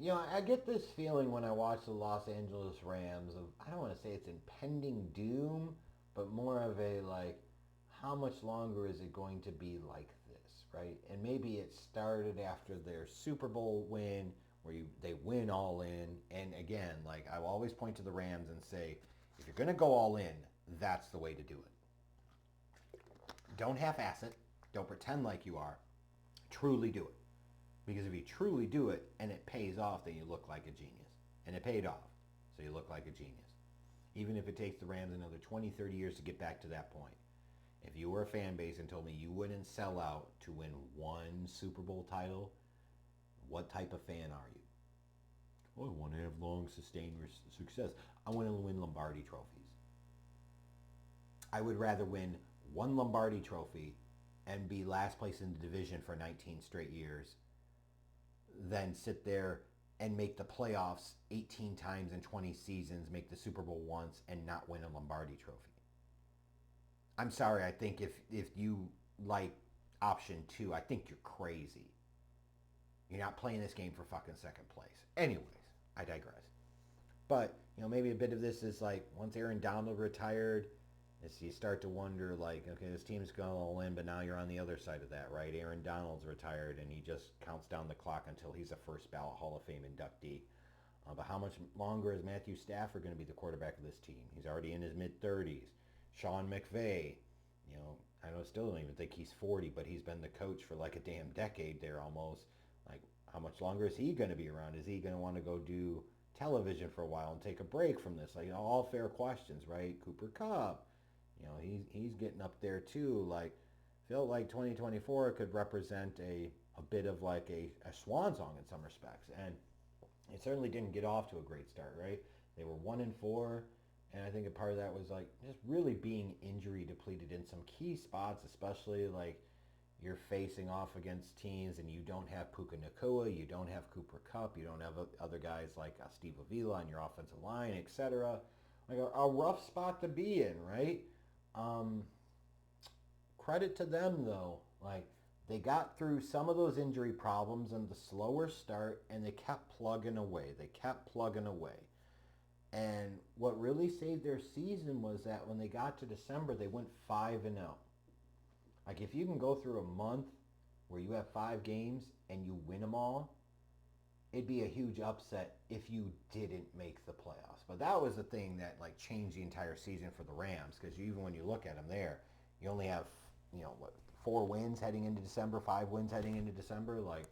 I get this feeling when I watch the Los Angeles Rams of, I don't want to say it's impending doom, but more of a like, how much longer is it going to be like this, right? And maybe it started after their Super Bowl win, where they win all in. And again, like I will always point to the Rams and say, if you're going to go all in, that's the way to do it. Don't half-ass it. Don't pretend like you are. Truly do it. Because if you truly do it and it pays off, then you look like a genius. And it paid off. So you look like a genius. Even if it takes the Rams another 20, 30 years to get back to that point. If you were a fan base and told me you wouldn't sell out to win one Super Bowl title, what type of fan are you? Well, I want to have long, sustained success. I want to win Lombardi trophies. I would rather win one Lombardi trophy and be last place in the division for 19 straight years than sit there and make the playoffs 18 times in 20 seasons, make the Super Bowl once, and not win a Lombardi trophy. I'm sorry, I think if you like option two, I think you're crazy. You're not playing this game for fucking second place. Anyways, I digress. But, maybe a bit of this is like once Aaron Donald retired, as you start to wonder, like, okay, this team's going to win, but now you're on the other side of that, right? Aaron Donald's retired, and he just counts down the clock until he's a first ballot Hall of Fame inductee. But how much longer is Matthew Stafford going to be the quarterback of this team? He's already in his mid-30s. Sean McVay, still don't even think he's 40, but he's been the coach for like a damn decade there almost. Like, how much longer is he going to be around? Is he going to want to go do television for a while and take a break from this? Like, all fair questions, right? Cooper Kupp, he's getting up there too. Like, felt like 2024 could represent a bit of like a swan song in some respects. And it certainly didn't get off to a great start, right? They were 1-4, and I think a part of that was like just really being injury depleted in some key spots, especially like you're facing off against teams and you don't have Puka Nakua, you don't have Cooper Kupp, you don't have other guys like Steve Avila on your offensive line, etc. Like a rough spot to be in, right? Um, Credit to them though, like they got through some of those injury problems and the slower start, and they kept plugging away. They kept plugging away. And what really saved their season was that when they got to December, they went 5-0. Like if you can go through a month where you have 5 games and you win them all, it'd be a huge upset if you didn't make the playoffs. But that was the thing that like changed the entire season for the Rams, because even when you look at them there, you only have, 4 wins heading into December, 5 wins heading into December. Like,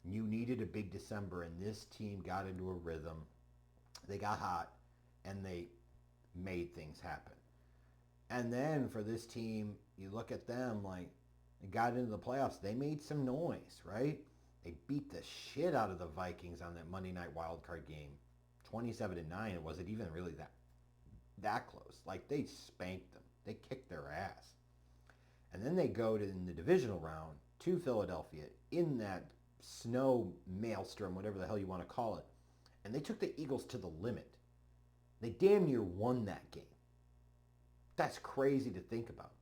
you needed a big December, and this team got into a rhythm. They got hot, and they made things happen. And then for this team, you look at them, like, they got into the playoffs. They made some noise, right? They beat the shit out of the Vikings on that Monday night wildcard game. 27-9. It wasn't even really that close. Like, they spanked them. They kicked their ass. And then they go to in the divisional round to Philadelphia in that snow maelstrom, whatever the hell you want to call it. And they took the Eagles to the limit. They damn near won that game. That's crazy to think about.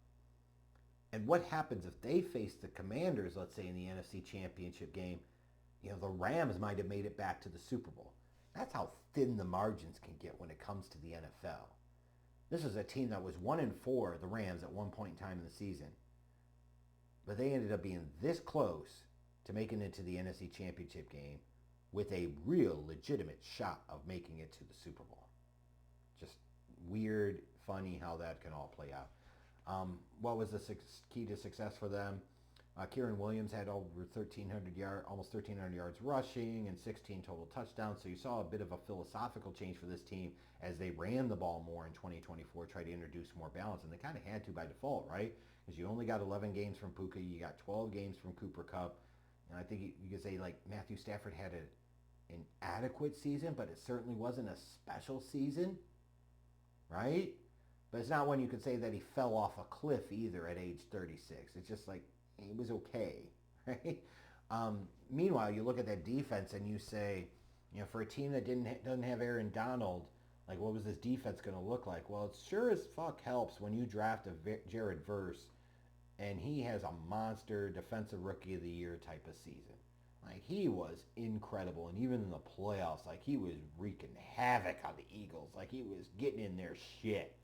And what happens if they face the Commanders, let's say in the NFC Championship game? The Rams might have made it back to the Super Bowl. That's how thin the margins can get when it comes to the NFL. This is a team that was 1-4, the Rams, at one point in time in the season. But they ended up being this close to making it to the NFC Championship game with a real legitimate shot of making it to the Super Bowl. Just weird, funny how that can all play out. What was the key to success for them? Kieran Williams had over 1,300 yards, almost 1,300 yards rushing and 16 total touchdowns. So you saw a bit of a philosophical change for this team as they ran the ball more in 2024, tried to introduce more balance, and they kind of had to by default, right? Because you only got 11 games from Puka, you got 12 games from Cooper Kupp, and I think you could say like Matthew Stafford had an adequate season, but it certainly wasn't a special season, right? But it's not one you could say that he fell off a cliff either at age 36. It's just like he was okay, right? Meanwhile, you look at that defense and you say, for a team that doesn't have Aaron Donald, like what was this defense going to look like? Well, it sure as fuck helps when you draft a Jared Verse and he has a monster defensive rookie of the year type of season. Like he was incredible, and even in the playoffs, like he was wreaking havoc on the Eagles. Like he was getting in their shit.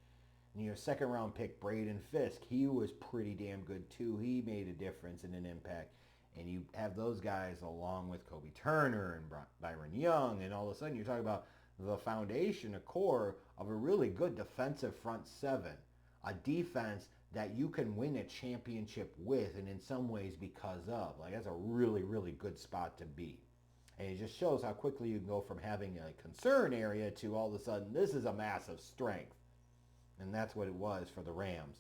And, second round pick Braden Fisk, he was pretty damn good too. He made a difference and an impact. And you have those guys along with Kobe Turner and Byron Young, and all of a sudden you're talking about the foundation, a core of a really good defensive front seven, a defense that you can win a championship with, and in some ways because of. Like that's a really, really good spot to be. And it just shows how quickly you can go from having a concern area to all of a sudden this is a massive strength. And that's what it was for the Rams.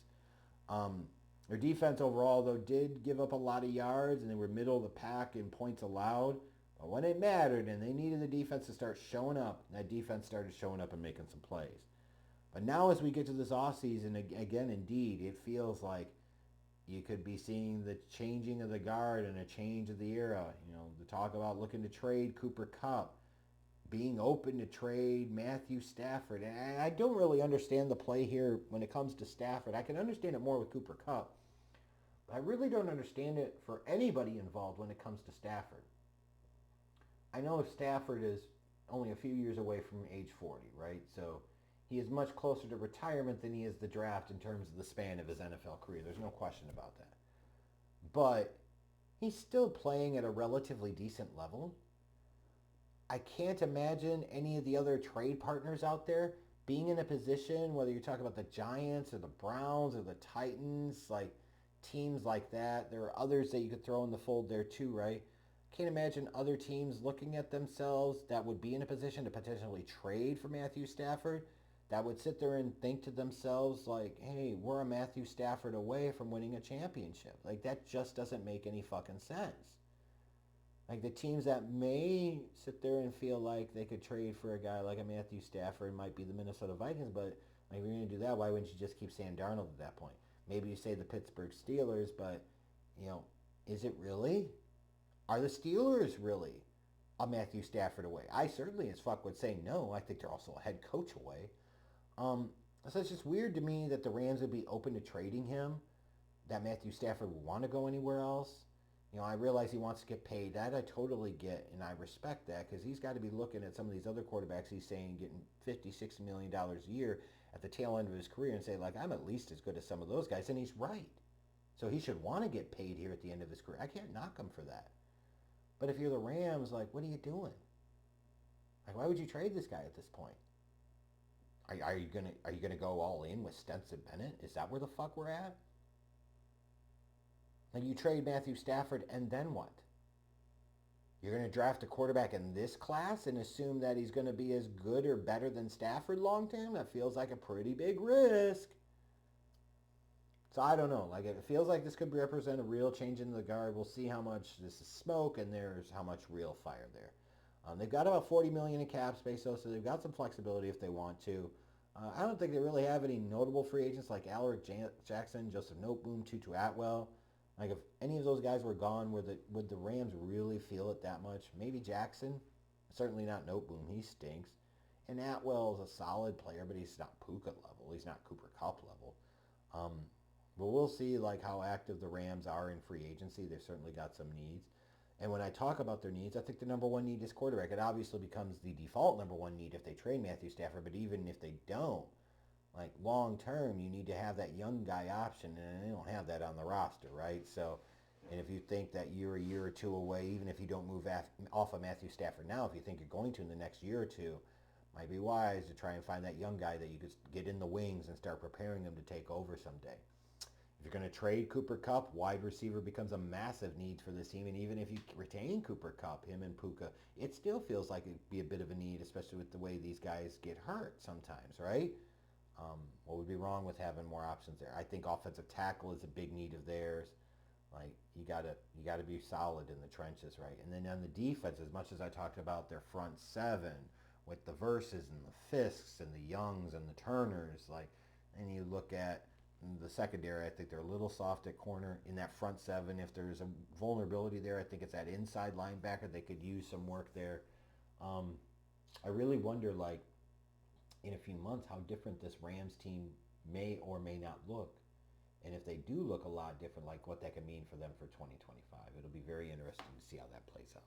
Their defense overall, though, did give up a lot of yards, and they were middle of the pack in points allowed. But when it mattered and they needed the defense to start showing up, that defense started showing up and making some plays. But now as we get to this offseason, again, indeed, it feels like you could be seeing the changing of the guard and a change of the era. The talk about looking to trade Cooper Kupp, being open to trade Matthew Stafford. And I don't really understand the play here when it comes to Stafford. I can understand it more with Cooper Kupp. But I really don't understand it for anybody involved when it comes to Stafford. I know Stafford is only a few years away from age 40, right? So he is much closer to retirement than he is the draft in terms of the span of his NFL career. There's no question about that. But he's still playing at a relatively decent level. I can't imagine any of the other trade partners out there being in a position, whether you're talking about the Giants or the Browns or the Titans, like teams like that. There are others that you could throw in the fold there too, right? Can't imagine other teams looking at themselves that would be in a position to potentially trade for Matthew Stafford, that would sit there and think to themselves like, hey, we're a Matthew Stafford away from winning a championship. Like that just doesn't make any fucking sense. Like the teams that may sit there and feel like they could trade for a guy like a Matthew Stafford might be the Minnesota Vikings, but like if you're going to do that, why wouldn't you just keep Sam Darnold at that point? Maybe you say the Pittsburgh Steelers, but is it really? Are the Steelers really a Matthew Stafford away? I certainly as fuck would say no. I think they're also a head coach away. So it's just weird to me that the Rams would be open to trading him, that Matthew Stafford would want to go anywhere else. I realize he wants to get paid. That I totally get, and I respect that because he's got to be looking at some of these other quarterbacks he's saying getting $50, $60 million a year at the tail end of his career and say, like, I'm at least as good as some of those guys, and he's right. So he should want to get paid here at the end of his career. I can't knock him for that. But if you're the Rams, like, what are you doing? Like, why would you trade this guy at this point? Are you gonna go all in with Stetson Bennett? Is that where the fuck we're at? Like you trade Matthew Stafford and then what? You're going to draft a quarterback in this class and assume that he's going to be as good or better than Stafford long term? That feels like a pretty big risk. So I don't know. Like it feels like this could represent a real change in the guard. We'll see how much this is smoke and there's how much real fire there. They've got about $40 million in cap space though, so they've got some flexibility if they want to. I don't think they really have any notable free agents like Alaric Jackson, Joseph Noteboom, Tutu Atwell. Like if any of those guys were gone, would the Rams really feel it that much? Maybe Jackson. Certainly not Noteboom. He stinks. And Atwell is a solid player, but he's not Puka level. He's not Cooper Kupp level. But we'll see like how active the Rams are in free agency. They've certainly got some needs. And when I talk about their needs, I think the number one need is quarterback. It obviously becomes the default number one need if they trade Matthew Stafford, but even if they don't, like long term, you need to have that young guy option, and they don't have that on the roster, right? So, and if you think that you're a year or two away, even if you don't move off of Matthew Stafford now, if you think you're going to in the next year or two, might be wise to try and find that young guy that you could get in the wings and start preparing him to take over someday. If you're going to trade Cooper Kupp, wide receiver becomes a massive need for this team. And even if you retain Cooper Kupp, him and Puka, it still feels like it'd be a bit of a need, especially with the way these guys get hurt sometimes, right? What would be wrong with having more options there? I think offensive tackle is a big need of theirs. Like you gotta be solid in the trenches, right? And then on the defense, as much as I talked about their front seven with the Verses and the Fisks and the Youngs and the Turners, like, and you look at the secondary, I think they're a little soft at corner. In that front seven, if there's a vulnerability there, I think it's that inside linebacker. They could use some work there. I really wonder, like, in a few months, how different this Rams team may or may not look. And if they do look a lot different, like what that can mean for them for 2025, it'll be very interesting to see how that plays out.